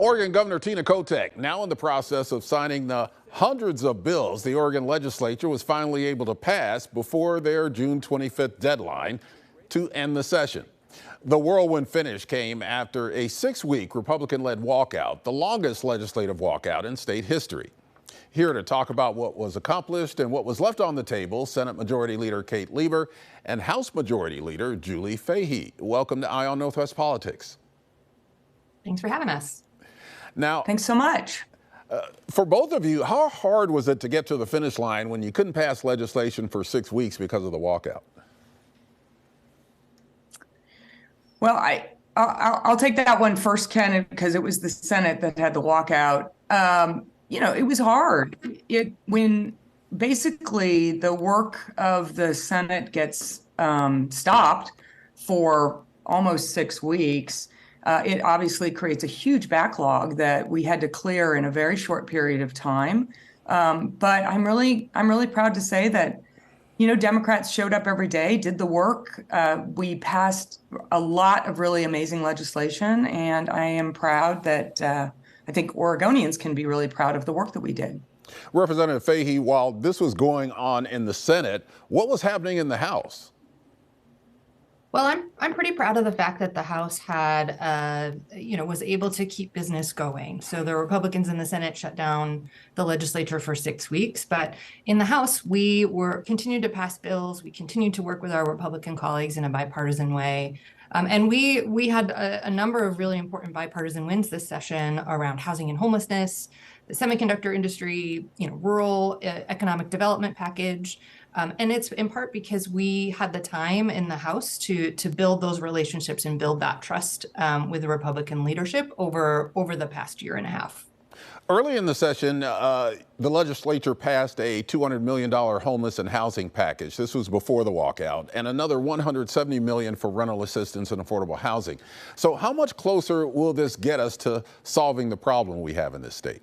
Oregon Governor Tina Kotek now in the process of signing the hundreds of bills the Oregon legislature was finally able to pass before their June 25th deadline to end the session. The whirlwind finish came after a 6-week Republican-led walkout, the longest legislative walkout in state history. Here to talk about what was accomplished and what was left on the table, Senate Majority Leader Kate Lieber and House Majority Leader Julie Fahey. Welcome to Eye on Northwest Politics. Thanks for having us. Now, thanks so much. For both of you, how hard was it to get to the finish line when you couldn't pass legislation for 6 weeks because of the walkout? Well, I'll take that one first, Ken, because it was the Senate that had the walkout. It was hard. When basically the work of the Senate gets stopped for almost 6 weeks, it obviously creates a huge backlog that we had to clear in a very short period of time. But I'm really proud to say that, Democrats showed up every day, did the work. We passed a lot of really amazing legislation, and I am proud that I think Oregonians can be really proud of the work that we did. Representative Fahey, while this was going on in the Senate, what was happening in the House? Well, I'm pretty proud of the fact that the House had, was able to keep business going. So the Republicans in the Senate shut down the legislature for 6 weeks, but in the House, we continued to pass bills. We continued to work with our Republican colleagues in a bipartisan way. And we had a number of really important bipartisan wins this session around housing and homelessness, the semiconductor industry, rural economic development package. And it's in part because we had the time in the House to build those relationships and build that trust with the Republican leadership over the past year and a half. Early in the session, the legislature passed a $200 million homeless and housing package. This was before the walkout, and another $170 million for rental assistance and affordable housing. So how much closer will this get us to solving the problem we have in this state?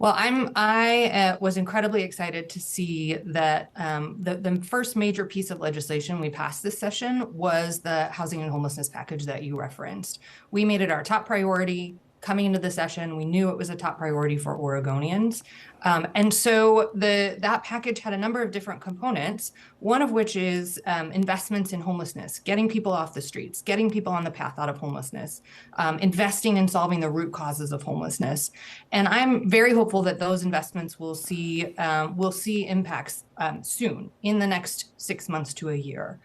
Well, I was incredibly excited to see that the first major piece of legislation we passed this session was the housing and homelessness package that you referenced. We made it our top priority. Coming into the session, we knew it was a top priority for Oregonians. And so that package had a number of different components, one of which is investments in homelessness, getting people off the streets, getting people on the path out of homelessness, investing in solving the root causes of homelessness. And I'm very hopeful that those investments will see impacts soon, in the next 6 months to a year.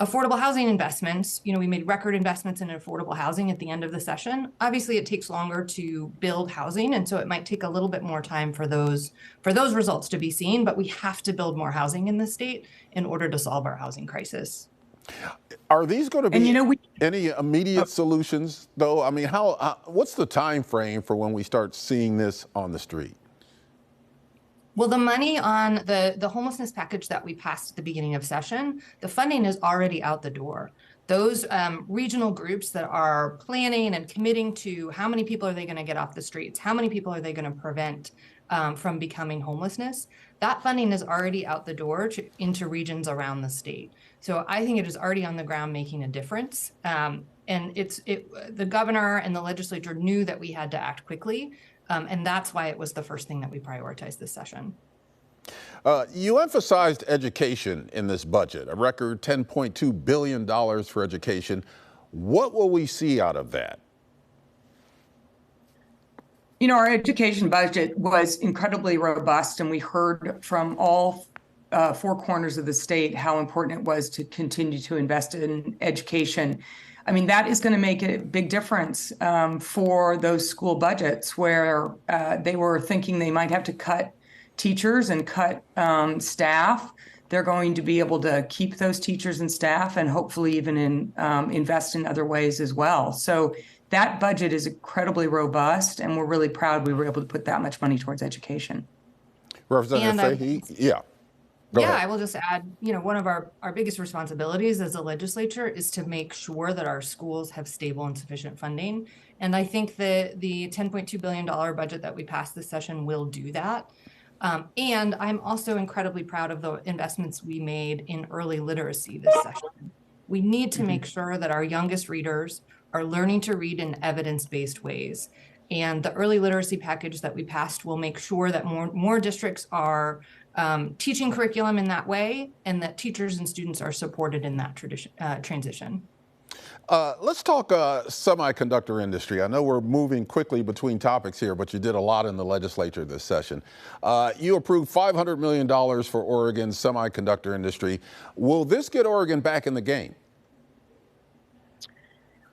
Affordable housing investments, we made record investments in affordable housing at the end of the session. Obviously, it takes longer to build housing, and so it might take a little bit more time for those results to be seen, but we have to build more housing in the state in order to solve our housing crisis. Are these going to be any immediate solutions, though? I mean, what's the time frame for when we start seeing this on the street? Well, the money on the homelessness package that we passed at the beginning of session, the funding is already out the door. Those regional groups that are planning and committing to how many people are they going to get off the streets, how many people are they going to prevent from becoming homelessness, that funding is already out the door into regions around the state. So I think it is already on the ground making a difference. And the governor and the legislature knew that we had to act quickly. And that's why it was the first thing that we prioritized this session. You emphasized education in this budget, a record $10.2 billion for education. What will we see out of that? Our education budget was incredibly robust, and we heard from all 4 corners of the state how important it was to continue to invest in education. I mean, that is going to make a big difference for those school budgets where they were thinking they might have to cut teachers and cut staff. They're going to be able to keep those teachers and staff and hopefully even invest in other ways as well. So that budget is incredibly robust, and we're really proud we were able to put that much money towards education. Representative Fahey, yeah. Go ahead. I will just add, one of our biggest responsibilities as a legislature is to make sure that our schools have stable and sufficient funding. And I think that the $10.2 billion budget that we passed this session will do that. And I'm also incredibly proud of the investments we made in early literacy this session. We need to make sure that our youngest readers are learning to read in evidence-based ways. And the early literacy package that we passed will make sure that more districts are teaching curriculum in that way, and that teachers and students are supported in that transition. Let's talk semiconductor industry. I know we're moving quickly between topics here, but you did a lot in the legislature this session. You approved $500 million for Oregon's semiconductor industry. Will this get Oregon back in the game?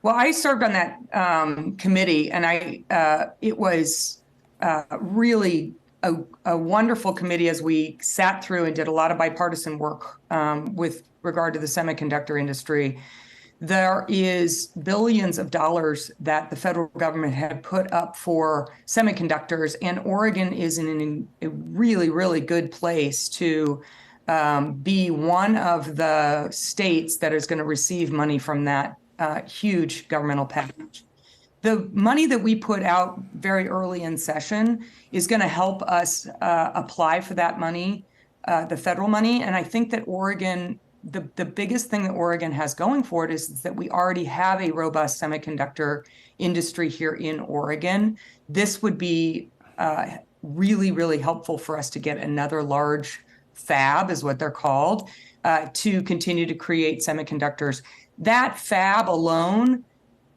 Well, I served on that committee, and it was really a wonderful committee as we sat through and did a lot of bipartisan work with regard to the semiconductor industry. There is billions of dollars that the federal government had put up for semiconductors, and Oregon is in a really, really good place to be one of the states that is going to receive money from that huge governmental package. The money that we put out very early in session is going to help us apply for that money, the federal money. And I think that Oregon, the biggest thing that Oregon has going for it is that we already have a robust semiconductor industry here in Oregon. This would be really, really helpful for us to get another large fab, is what they're called, to continue to create semiconductors. That fab alone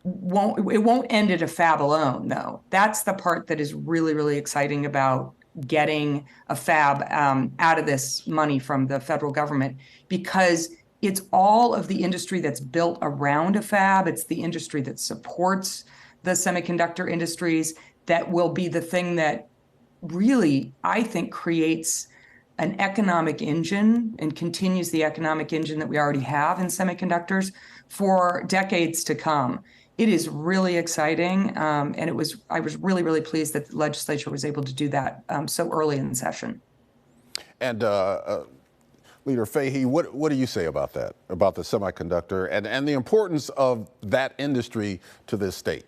won't end at a fab alone, though. That's the part that is really, really exciting about getting a fab out of this money from the federal government, because it's all of the industry that's built around a fab. It's the industry that supports the semiconductor industries that will be the thing that really, I think, creates an economic engine and continues the economic engine that we already have in semiconductors for decades to come. It is really exciting, and I was really, really pleased that the legislature was able to do that so early in the session. And Leader Fahey, what do you say about that, about the semiconductor and the importance of that industry to this state?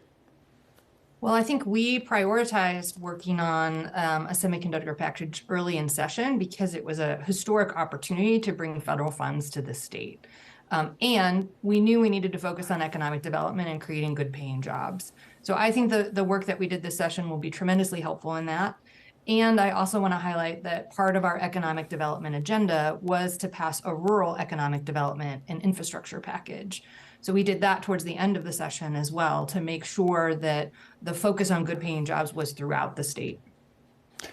Well, I think we prioritized working on a semiconductor package early in session because it was a historic opportunity to bring federal funds to the state. And we knew we needed to focus on economic development and creating good paying jobs. So I think the work that we did this session will be tremendously helpful in that. And I also want to highlight that part of our economic development agenda was to pass a rural economic development and infrastructure package. So we did that towards the end of the session as well to make sure that the focus on good paying jobs was throughout the state.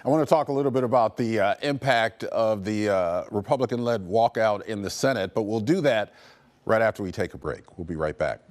I want to talk a little bit about the impact of the Republican-led walkout in the Senate, but we'll do that right after we take a break. We'll be right back.